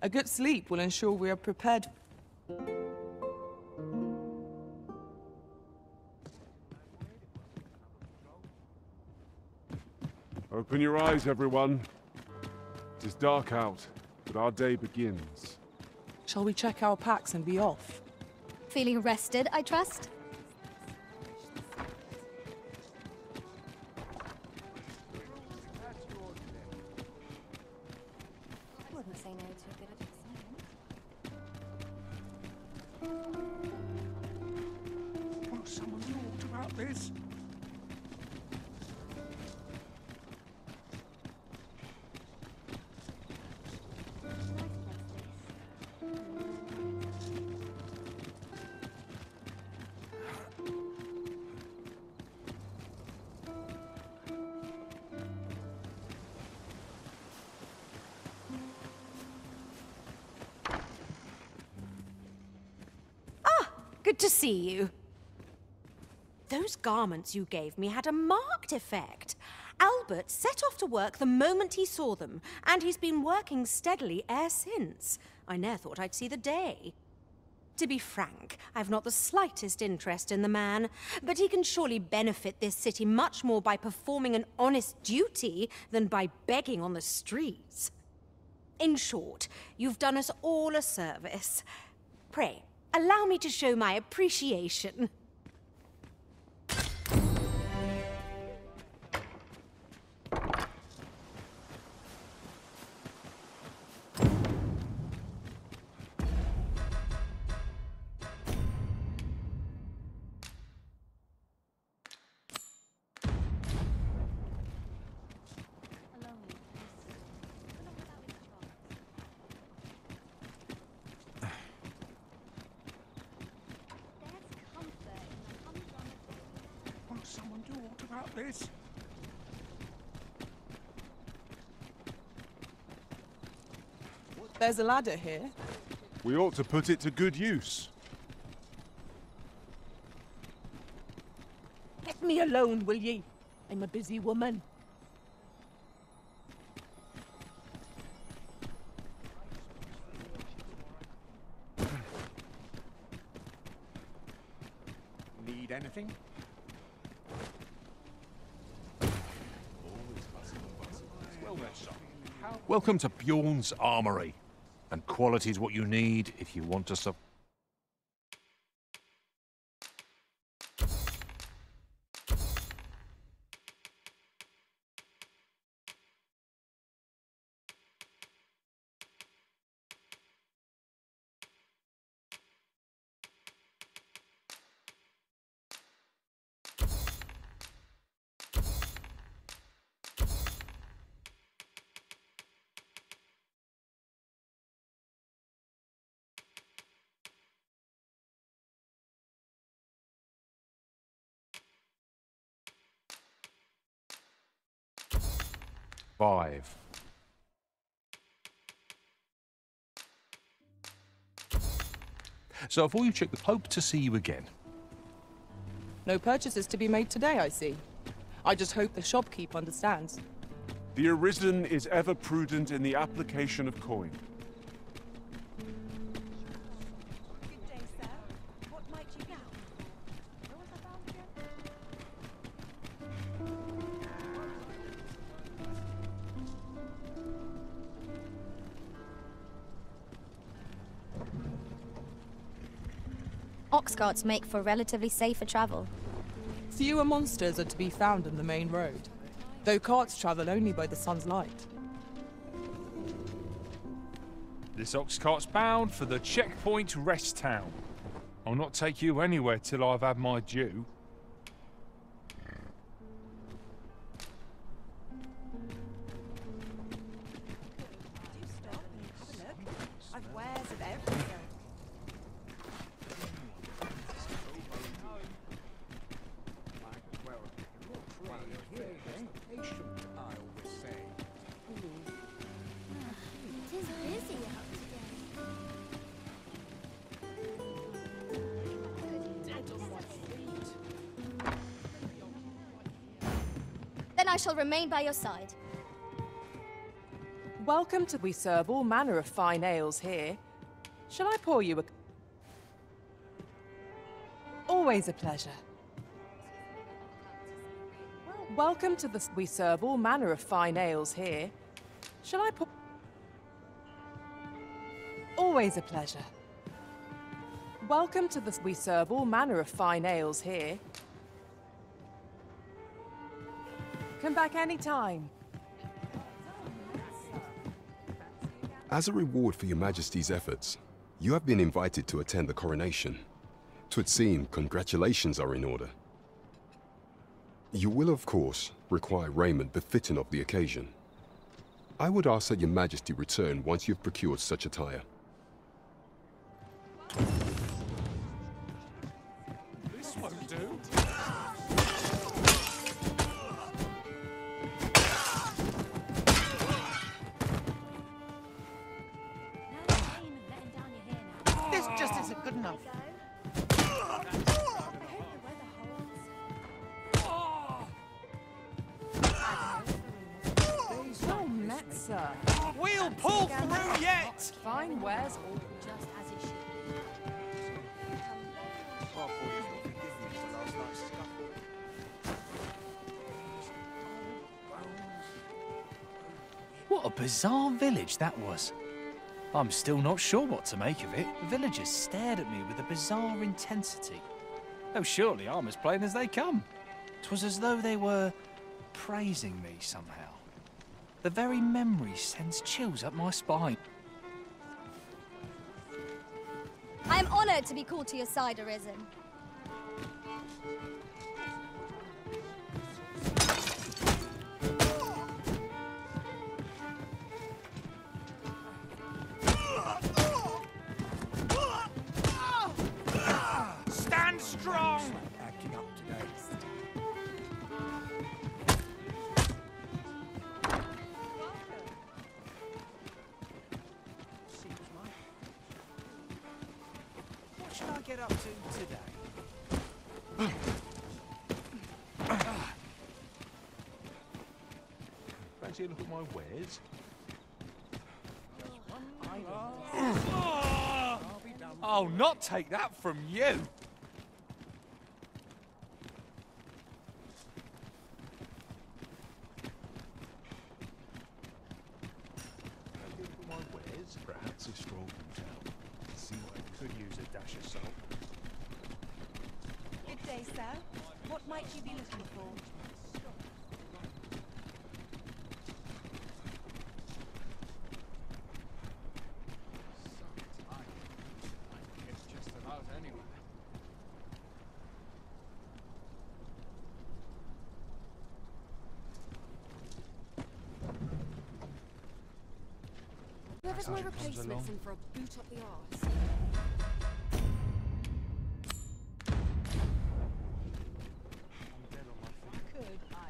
A good sleep will ensure we are prepared. Open your eyes, everyone. It is dark out, but our day begins. Shall we check our packs and be off? Feeling rested, I trust? I wouldn't say no to a bit of excitement. Won't someone talk about this? Good to see you. Those garments you gave me had a marked effect. Albert set off to work the moment he saw them, and he's been working steadily e'er since. I ne'er thought I'd see the day. To be frank, I've not the slightest interest in the man, but he can surely benefit this city much more by performing an honest duty than by begging on the streets. In short, you've done us all a service. Pray, allow me to show my appreciation. Won't someone talk about this? There's a ladder here. We ought to put it to good use. Let me alone, will ye? I'm a busy woman. Need anything? Welcome to Bjorn's Armory. And quality's what you need if you want to survive. So before you check the Pope to see you again. No purchases to be made today, I see. I just hope the shopkeep understands. The Arisen is ever prudent in the application of coin. Good day, sir. What might you know? Where was I bound again? Ox carts make for relatively safer travel. Fewer monsters are to be found on the main road, though carts travel only by the sun's light. This ox cart's bound for the checkpoint rest town. I'll not take you anywhere till I've had my due. I've wares of everything. It is busy out today. Then I shall remain by your side. Welcome to... We serve all manner of fine ales here. Shall I pour you a... Always a pleasure. Welcome to the... We serve all manner of fine ales here. Shall I pour... Always a pleasure. Welcome to the... We serve all manner of fine ales here. Come back anytime. As a reward for your Majesty's efforts, you have been invited to attend the coronation. 'Twould seem congratulations are in order. You will, of course, require raiment befitting of the occasion. I would ask that your Majesty return once you've procured such attire. This won't do. This just isn't good enough. Oh, Metzer. We'll pull through yet! Fine wares all... Just as it should What a bizarre village that was. I'm still not sure what to make of it. The villagers stared at me with a bizarre intensity. Oh, surely I'm as plain as they come. 'Twas as though they were praising me somehow. The very memory sends chills up my spine. I am honoured to be called to your side, Arisen. Stand strong! Acting up today. What should I get up to today? Fancy a look at my wares? I'll not take that from you! Fancy a look at my wares? Perhaps a stroll from town. See what I Could use a dash of salt. Good day, sir. What might you be looking for? It's just about anyway. Whoever's my Sergeant comes replacement's along. in for a boot up the arse.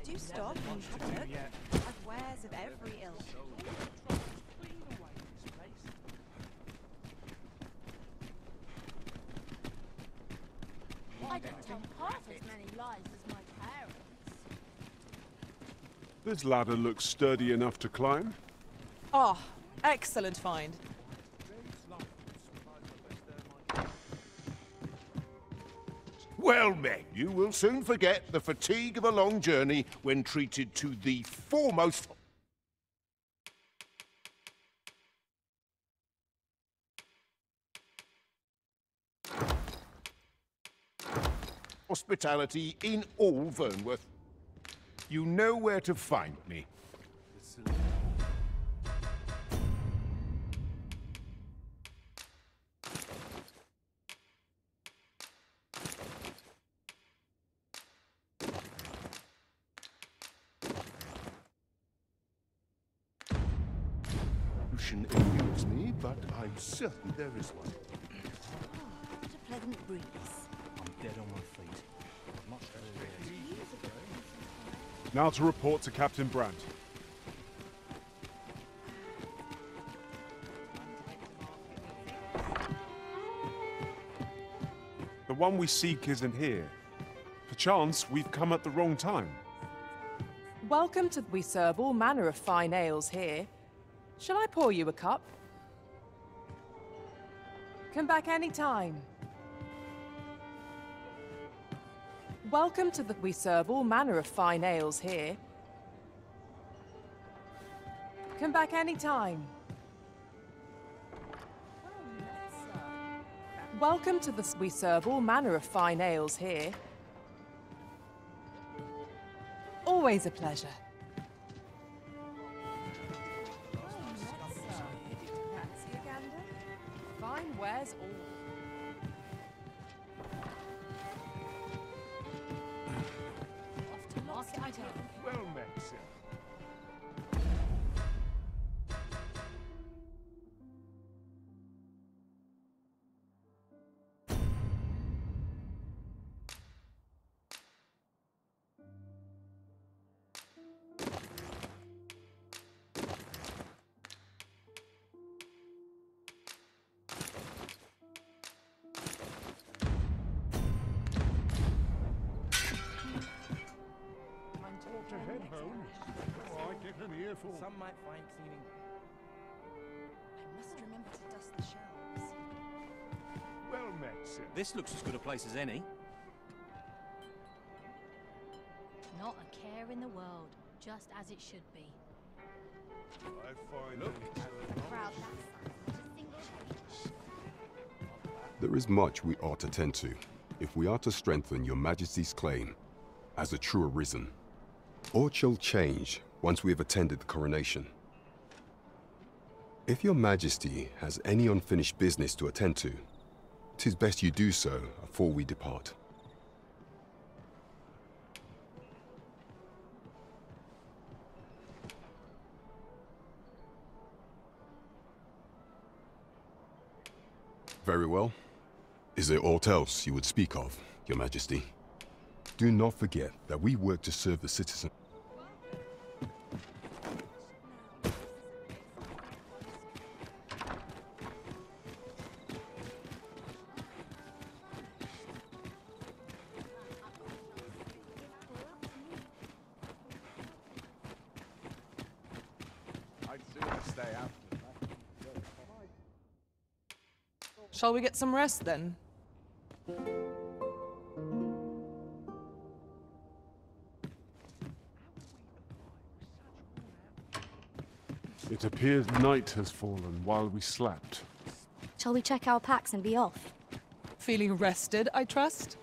Do stop and have a look. I've wares of every ilk. I don't tell half as many lies as my parents. This ladder looks sturdy enough to climb. Ah, excellent find. Well, men, you will soon forget the fatigue of a long journey when treated to the foremost... hospitality in all Vernworth. You know where to find me. You shouldn't amuse me, but I'm certain there is one. What a pleasant breeze. I'm dead on my feet. Much Now to report to Captain Brandt. The one we seek isn't here. Perchance we've come at the wrong time. Welcome to... We serve all manner of fine ales here. Shall I pour you a cup? Come back anytime. Welcome to the... We serve all manner of fine ales here. Come back anytime. Welcome to the... We serve all manner of fine ales here. Always a pleasure. Fine wares all. Well met, sir. To head home. Oh, I get an earful. Some might find cleaning. I must remember to dust the shelves. Well met, sir. This looks as good a place as any. Not a care in the world, just as it should be. I find Proud that not a single change. There is much we ought to tend to, if we are to strengthen your Majesty's claim as a true arisen. Aught shall change once we have attended the coronation. If your Majesty has any unfinished business to attend to, 'tis best you do so afore we depart. Very well. Is there aught else you would speak of, Your Majesty? Do not forget that we work to serve the citizen. I'd sooner stay out. Shall we get some rest then? It appears night has fallen while we slept. Shall we check our packs and be off? Feeling rested, I trust?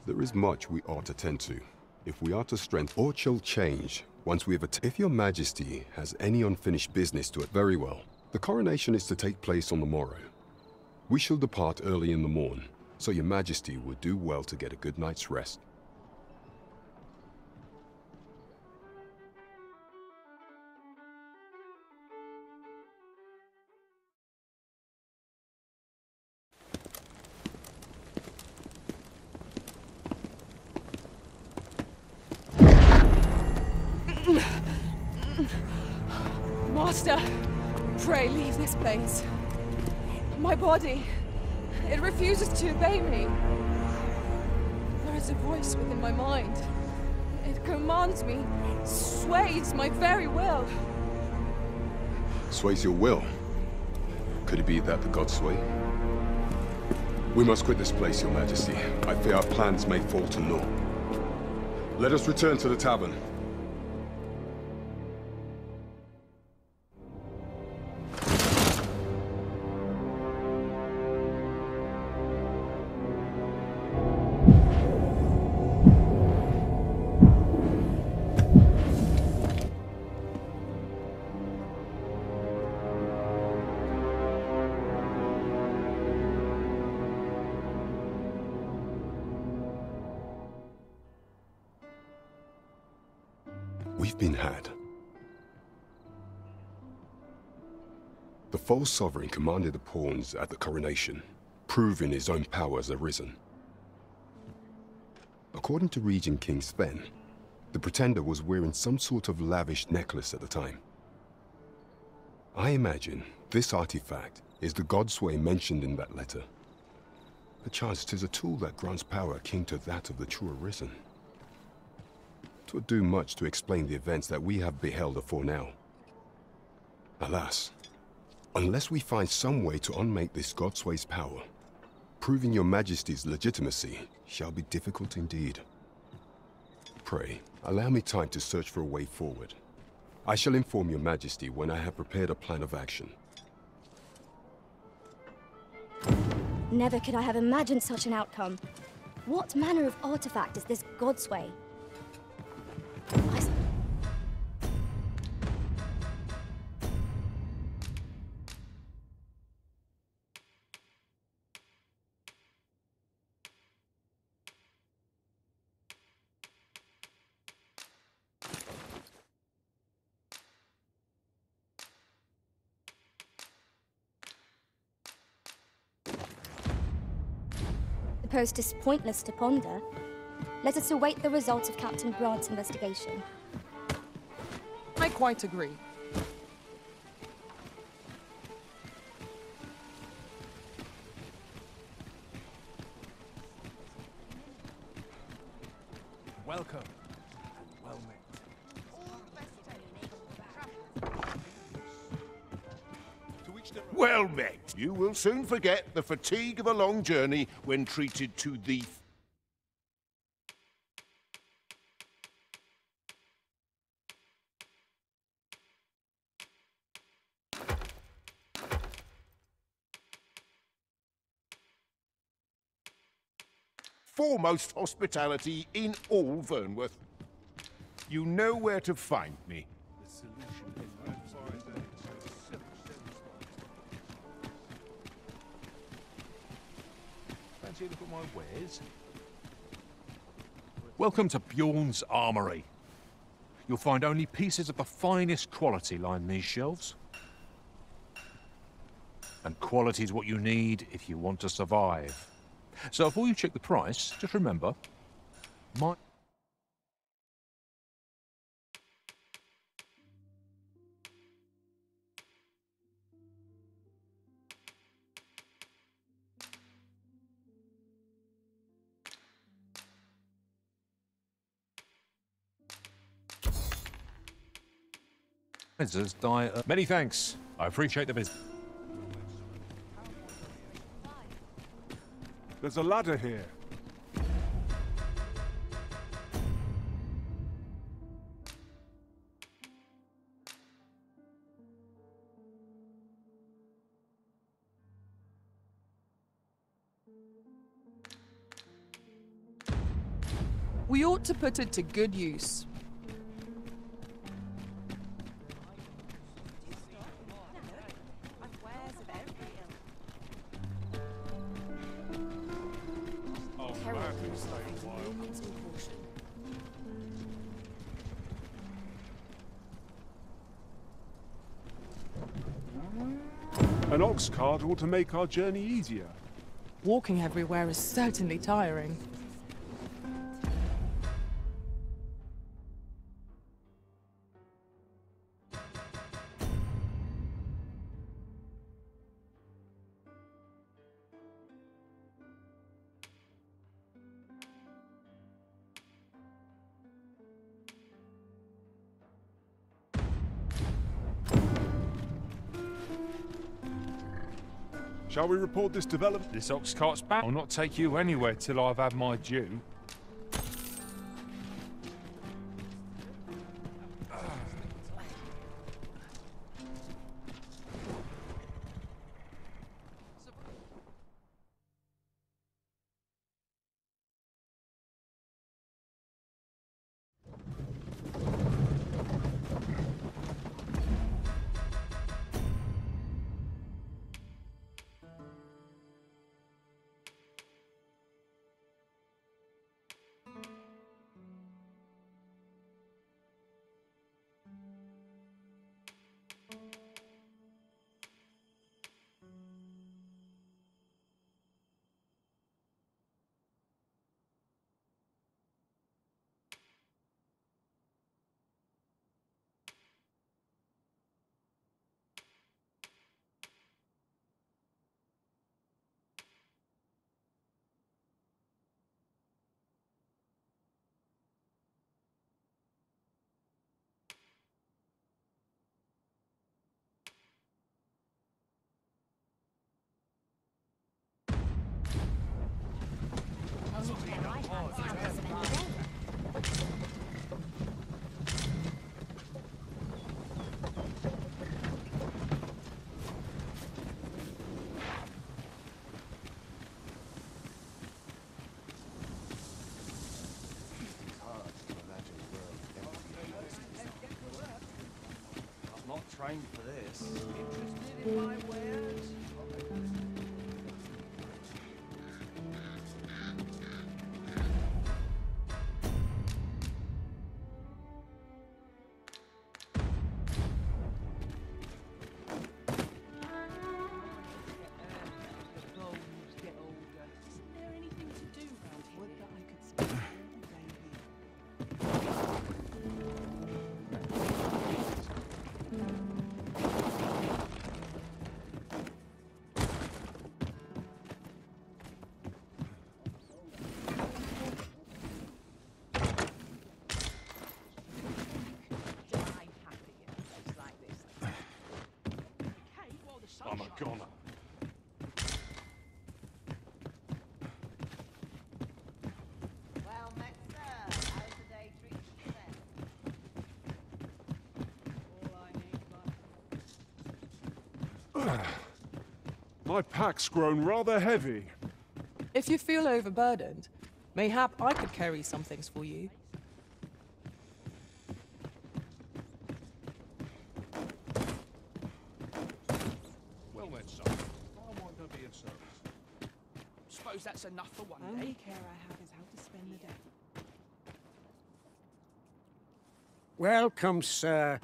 There is much we ought to tend to, if we are to strengthen. Aught shall change once we have If your Majesty has any unfinished business to it, very well. The coronation is to take place on the morrow. We shall depart early in the morn, so your Majesty would do well to get a good night's rest. Master, pray leave this place. My body, it refuses to obey me. There is a voice within my mind. It commands me, sways my very will. Sways your will? Could it be that the gods sway? We must quit this place, Your Majesty. I fear our plans may fall to naught. Let us return to the tavern. We've been had. The false sovereign commanded the pawns at the coronation, proving his own power as arisen. According to Regent King Sven, the Pretender was wearing some sort of lavish necklace at the time. I imagine this artifact is the Godsway mentioned in that letter. Perchance 'tis a tool that grants power akin to that of the true Arisen. 'Twould do much to explain the events that we have beheld afore now. Alas, unless we find some way to unmake this Godsway's power, proving your Majesty's legitimacy shall be difficult indeed. Pray, allow me time to search for a way forward. I shall inform your Majesty when I have prepared a plan of action. Never could I have imagined such an outcome. What manner of artifact is this Godsway? Suppose 'tis pointless to ponder. Let us await the results of Captain Grant's investigation. I quite agree. Welcome. Well met. Well met. You will soon forget the fatigue of a long journey when treated to the foremost hospitality in all Vernworth. You know where to find me. The solution is outside there. Fancy a look at my wares? Welcome to Bjorn's Armory. You'll find only pieces of the finest quality line these shelves. And quality's what you need if you want to survive. So before you check the price, just remember, my... Many thanks. I appreciate the visit. There's a ladder here. We ought to put it to good use. An ox cart ought to make our journey easier. Walking everywhere is certainly tiring. Shall we report this development? This ox cart's bound. I'll not take you anywhere till I've had my due. Interested in my wares? I'm a goner. Well met, sir. How's the day treating you then? All I need, My pack's grown rather heavy. If you feel overburdened, mayhap I could carry some things for you. Well met, son. I want to be of service. Suppose that's enough for one Only day. care I have is how to spend the day. Welcome, sir.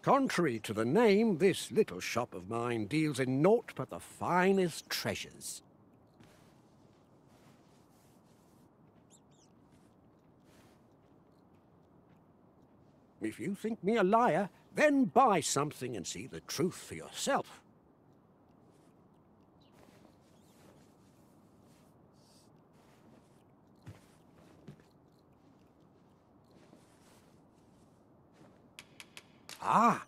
Contrary to the name, this little shop of mine deals in naught but the finest treasures. If you think me a liar, then buy something and see the truth for yourself. Ah,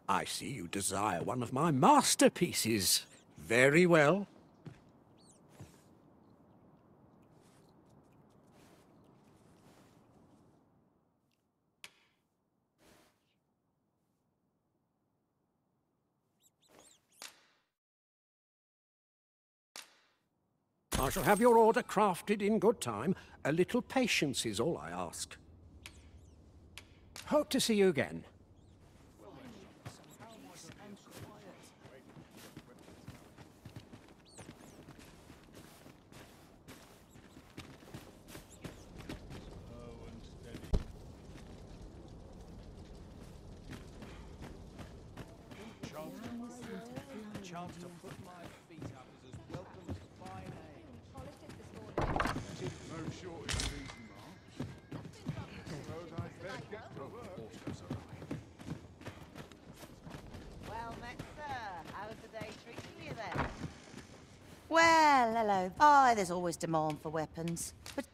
I see you desire one of my masterpieces. Very well. I shall have your order crafted in good time. A little patience is all I ask. Hope to see you again. Chance to put my feet up is as welcome as fine ale. No shortage of easy marks. Suppose I'd better get to work. Well met, sir. How's the day treating you then? Well, hello. Aye, there's always demand for weapons. But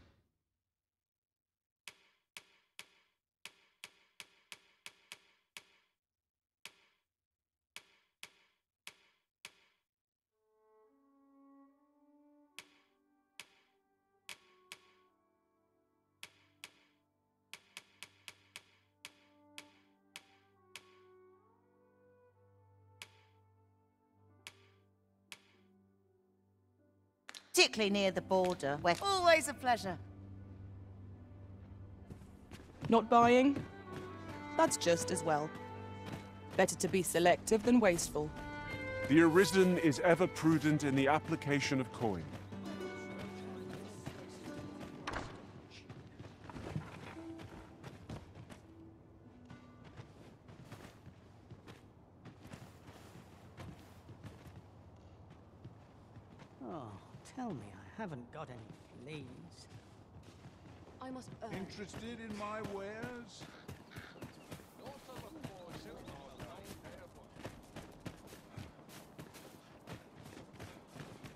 particularly near the border, where always a pleasure. Not buying? That's just as well. Better to be selective than wasteful. The Arisen is ever prudent in the application of coin. Oh, tell me I haven't got any fleas. I must Interested in my wares?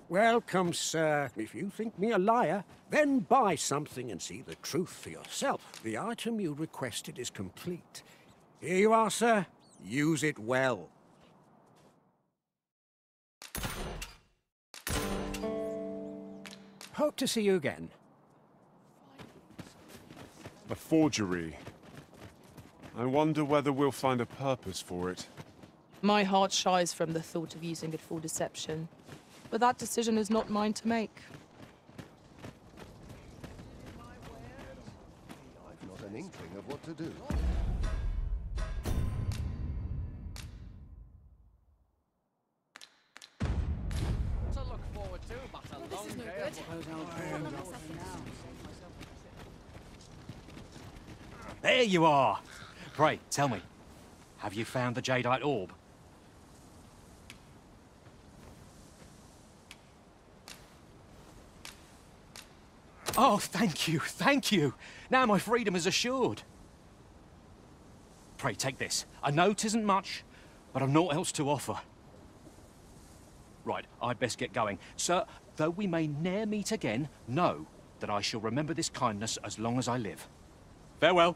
Welcome, sir. If you think me a liar, then buy something and see the truth for yourself. The item you requested is complete. Here you are, sir. Use it well. Hope to see you again. A forgery. I wonder whether we'll find a purpose for it. My heart shies from the thought of using it for deception. But that decision is not mine to make. I've not an inkling of what to do. This is no good. There you are! Pray, tell me, have you found the Jadeite orb? Oh, thank you, thank you! Now my freedom is assured. Pray, take this. A note isn't much, but I've naught else to offer. Right, I'd best get going. Sir, though we may ne'er meet again, know that I shall remember this kindness as long as I live. Farewell.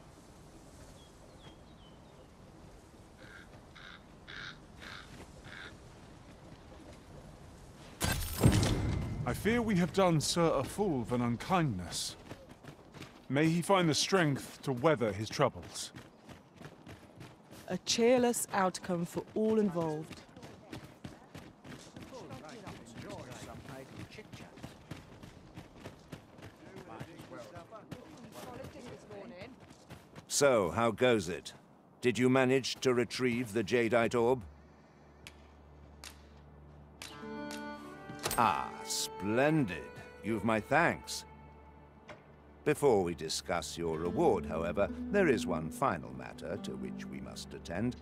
I fear we have done Sir a full of an unkindness. May he find the strength to weather his troubles. A cheerless outcome for all involved. So, how goes it? Did you manage to retrieve the Jadeite orb? Ah, splendid. You've my thanks. Before we discuss your reward, however, there is one final matter to which we must attend.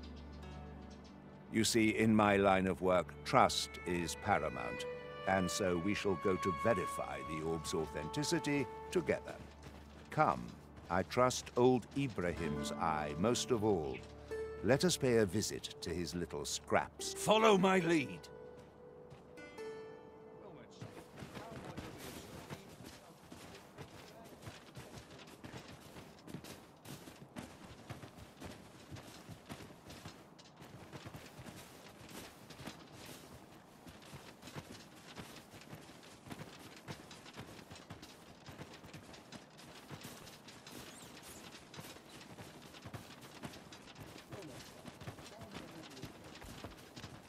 You see, in my line of work, trust is paramount, and so we shall go to verify the orb's authenticity together. Come, I trust old Ibrahim's eye most of all. Let us pay a visit to his little scraps. Follow my lead.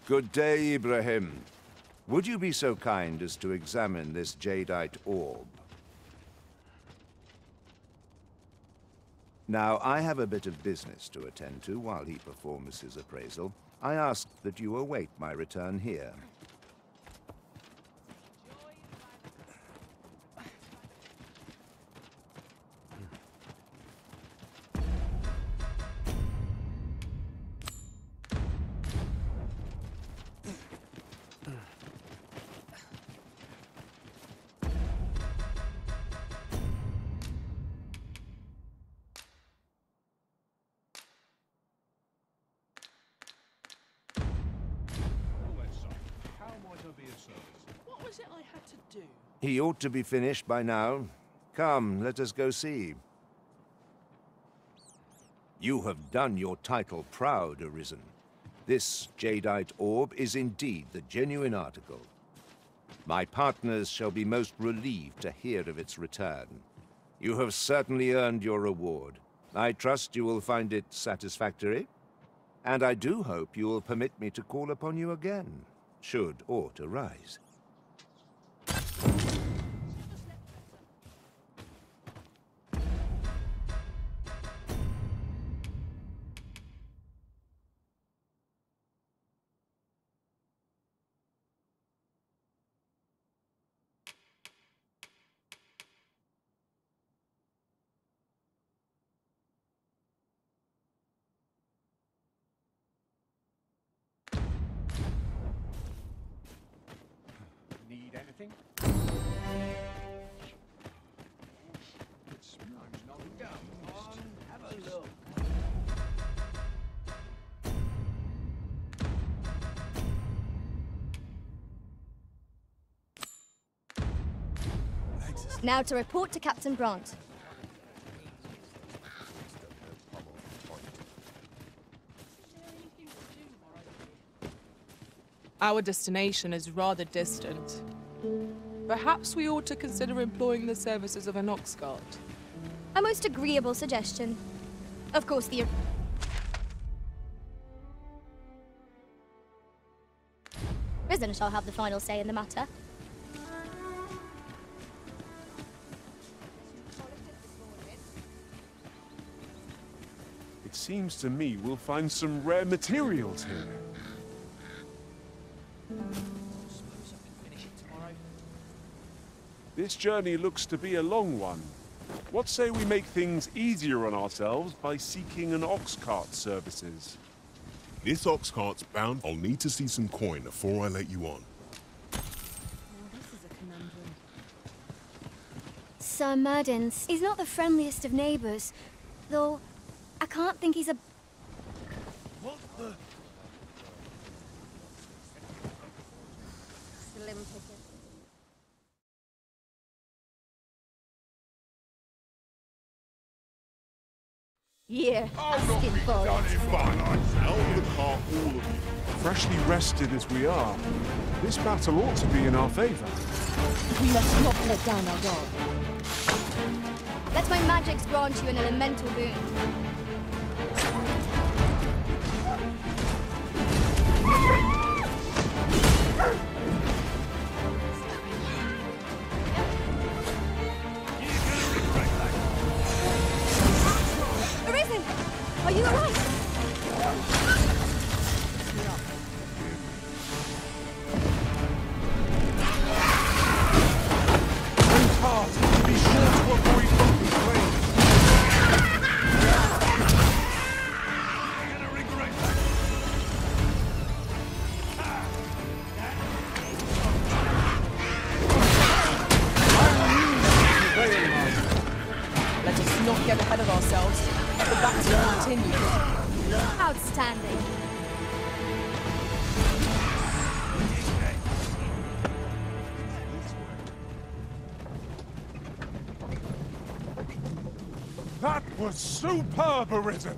Good day, Ibrahim. Would you be so kind as to examine this Jadeite orb? Now, I have a bit of business to attend to while he performs his appraisal. I ask that you await my return here. What was it I had to do? He ought to be finished by now. Come, let us go see. You have done your title proud, Arisen. This Jadeite orb is indeed the genuine article. My partners shall be most relieved to hear of its return. You have certainly earned your reward. I trust you will find it satisfactory. And I do hope you will permit me to call upon you again, should aught arise. Need anything? Have a look. Now to report to Captain Brandt. Our destination is rather distant. Perhaps we ought to consider employing the services of an ox cart. A most agreeable suggestion. Of course, the Arisen shall have the final say in the matter. It seems to me we'll find some rare materials here. This journey looks to be a long one. What say we make things easier on ourselves by seeking an ox cart services? This ox cart's bound. I'll need to see some coin before I let you on. This is a conundrum. Sir Murdin's. He's not the friendliest of neighbours, though I can't think he's a... What the... Slim pickers. Yeah, asking for it. Out of the cart, all of you. Freshly rested as we are, this battle ought to be in our favour. We must not let down our guard. Let my magics grant you an elemental boon. Arisen! Are you alright? Be sure to avoid open flames. Let us not get ahead of ourselves. The battle continues. Outstanding. That was superb, Arisen!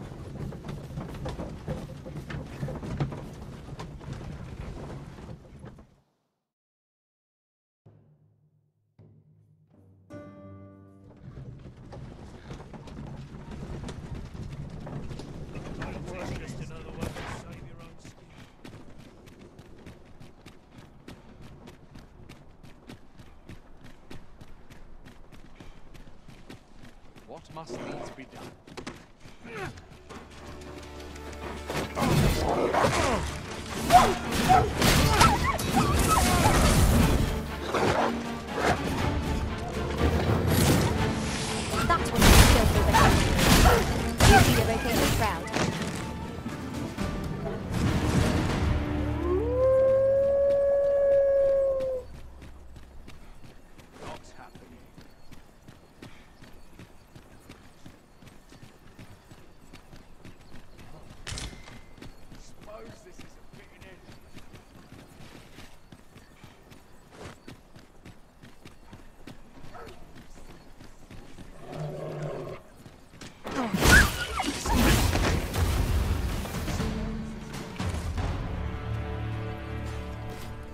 What must needs be done? That was a skillful behavior. You see everything in the crowd. What's happening? Suppose this is a fitting end.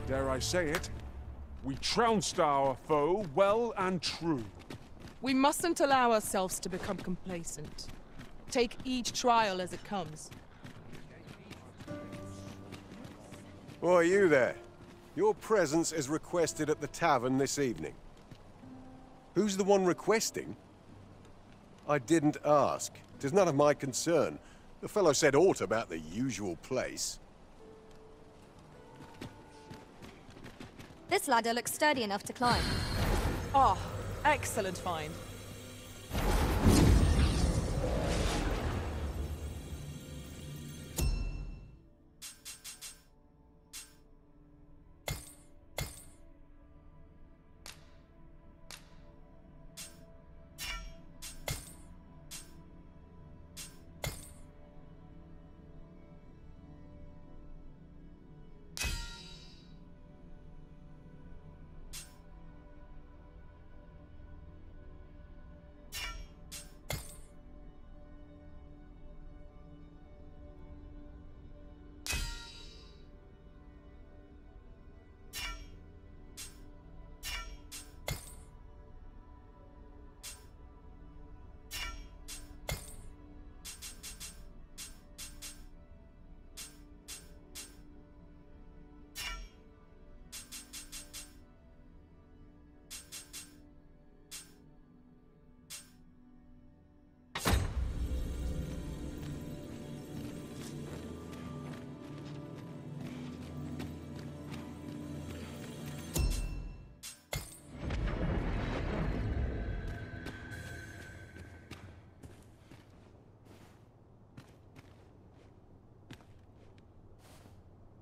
Dare I say it? We trounced our foe well and true. We mustn't allow ourselves to become complacent. Take each trial as it comes. Why, you there? Your presence is requested at the tavern this evening. Who's the one requesting? I didn't ask. 'Tis none of my concern. The fellow said aught about the usual place. This ladder looks sturdy enough to climb. Ah, excellent find.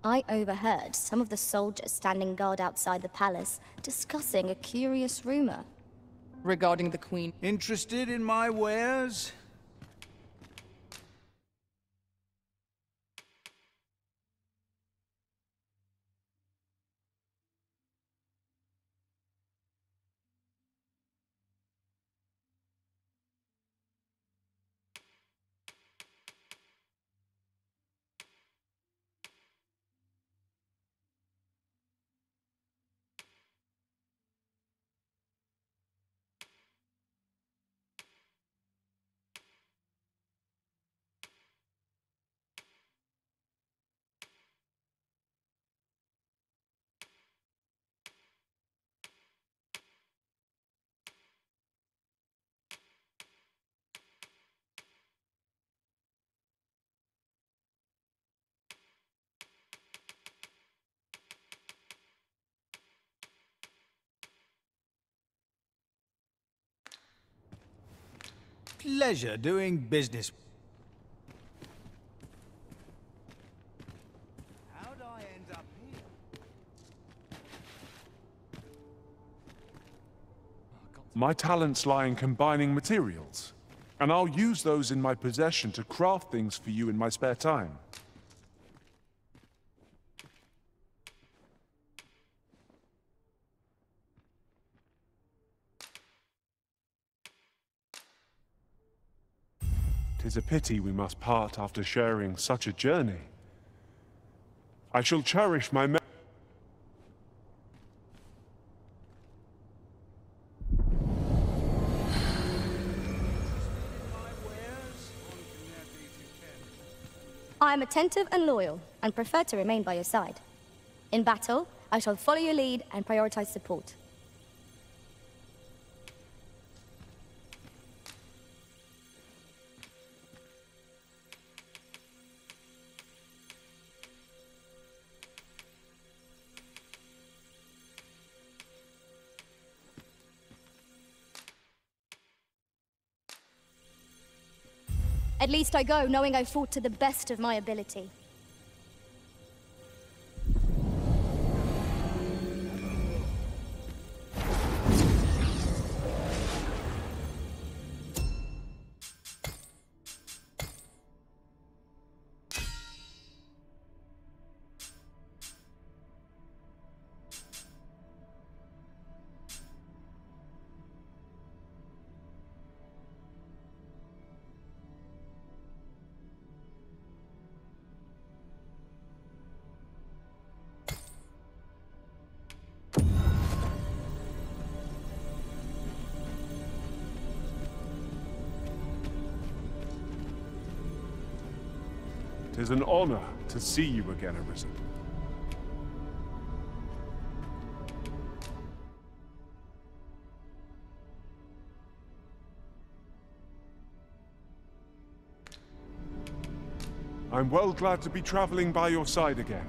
I overheard some of the soldiers standing guard outside the palace discussing a curious rumor. Regarding the Queen. Interested in my wares? Pleasure doing business. How'd I end up here? My talents lie in combining materials, and I'll use those in my possession to craft things for you in my spare time. Tis a pity we must part after sharing such a journey. I shall cherish my I am attentive and loyal, and prefer to remain by your side. In battle, I shall follow your lead and prioritize support. At least I go knowing I fought to the best of my ability. Tis an honor to see you again, Arisen. I'm well glad to be traveling by your side again.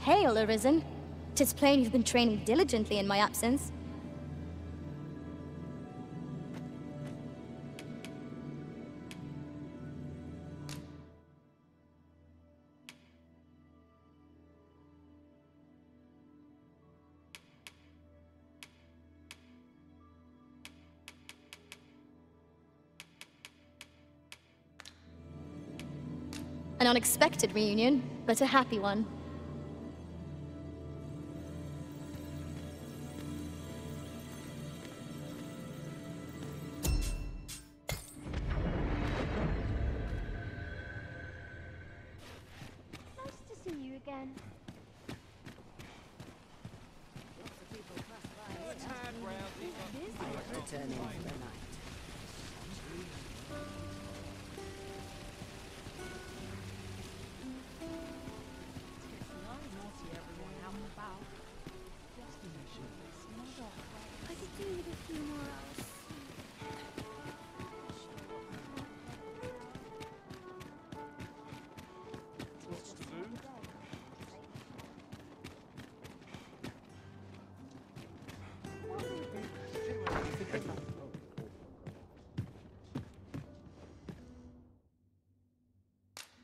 Hail, Arisen. 'Tis plain you've been training diligently in my absence. An unexpected reunion, but a happy one. Returning for the night. I could do with a few more hours.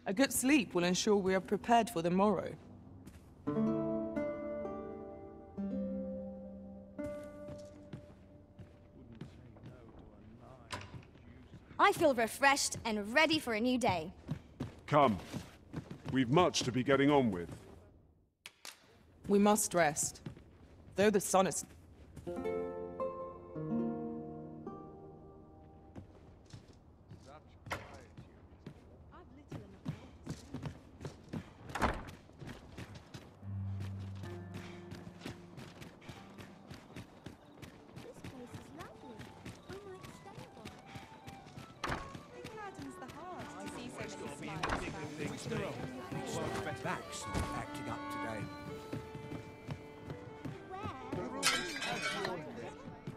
A good sleep will ensure we are prepared for the morrow. I feel refreshed and ready for a new day. Come. We've much to be getting on with. We must rest. Though the sun is... Backs acting up today.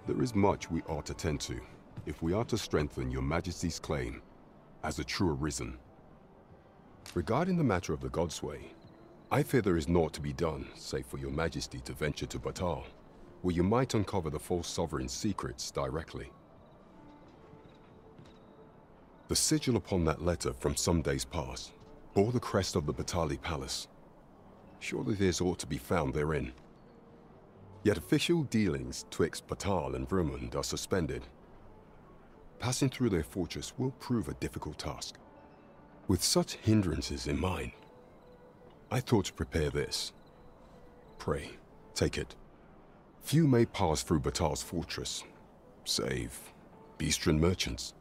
There is much we ought to tend to, if we are to strengthen your Majesty's claim as a true arisen. Regarding the matter of the Godsway, I fear there is naught to be done, save for your Majesty to venture to Batal, where you might uncover the false sovereign's secrets directly. The sigil upon that letter from some days past bore the crest of the Batali Palace. Surely this ought to be found therein. Yet official dealings twixt Batal and Vermund are suspended. Passing through their fortress will prove a difficult task. With such hindrances in mind, I thought to prepare this. Pray, take it. Few may pass through Batal's fortress, save Beastren merchants.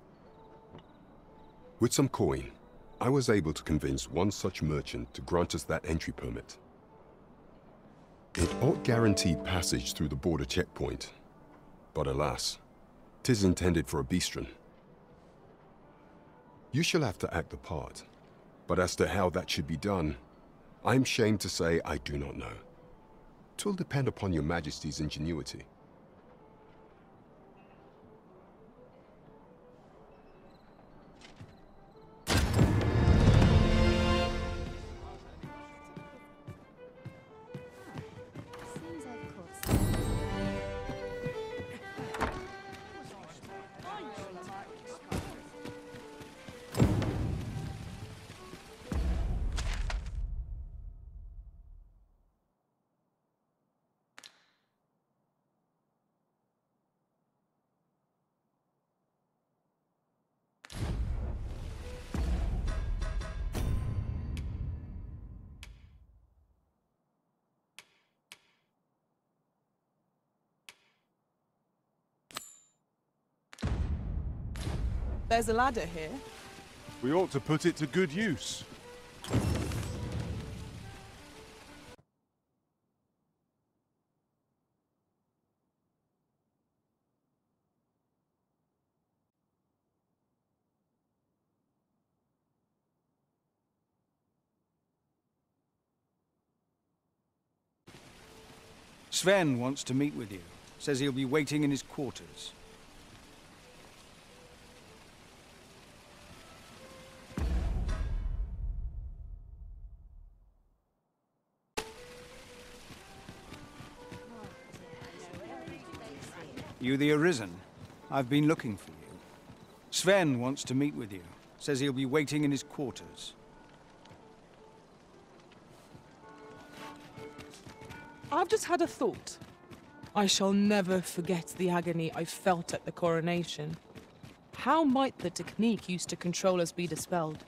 With some coin, I was able to convince one such merchant to grant us that entry permit. It ought guaranteed passage through the border checkpoint, but alas, 'tis intended for a Beastren. You shall have to act the part, but as to how that should be done, I'm shamed to say I do not know. 'Twill depend upon your Majesty's ingenuity. There's a ladder here. We ought to put it to good use. Sven wants to meet with you. Says he'll be waiting in his quarters. You the Arisen? I've been looking for you. Sven wants to meet with you. Says he'll be waiting in his quarters. I've just had a thought. I shall never forget the agony I felt at the coronation. How might the technique used to control us be dispelled?